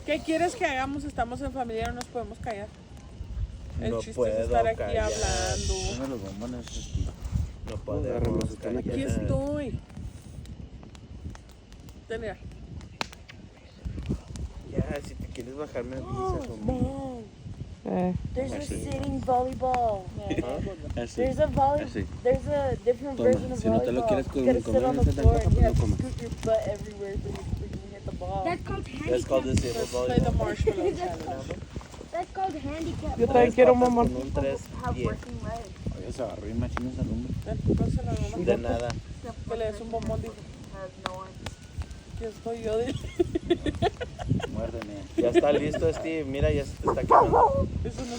¿Qué quieres que hagamos? Estamos en familia, no nos podemos callar. El No chiste es puedo estar aquí callar. hablando. Ponme los bombones aquí. No podemos están aquí. Aquí callar. estoy. Tenía. Ya, si te quieres bajar me avisas, hombre. Mom. There's a Así. sitting volleyball. Así. There's a Así. There's a different Toma, version of si no te lo volleyball. quieres You gotta sit on the comer, floor and you pues have no to scoot your butt everywhere so you freaking hit the ball. That's called That's called handicap. disabled Let's play the volleyball. marshmallow challenge. That's called handicap. Yo también quiero, Patas mamá. con un 3 Have pies. working legs. Oye, se agarró y machín esa lumbre. Ven, pásala, mamá. De nada. Que le des un bombón, dijo. Has no one. Aquí estoy yo. Dile. Muérdeme. Ya está listo, Steve. Mira, ya se te está quemando. Eso no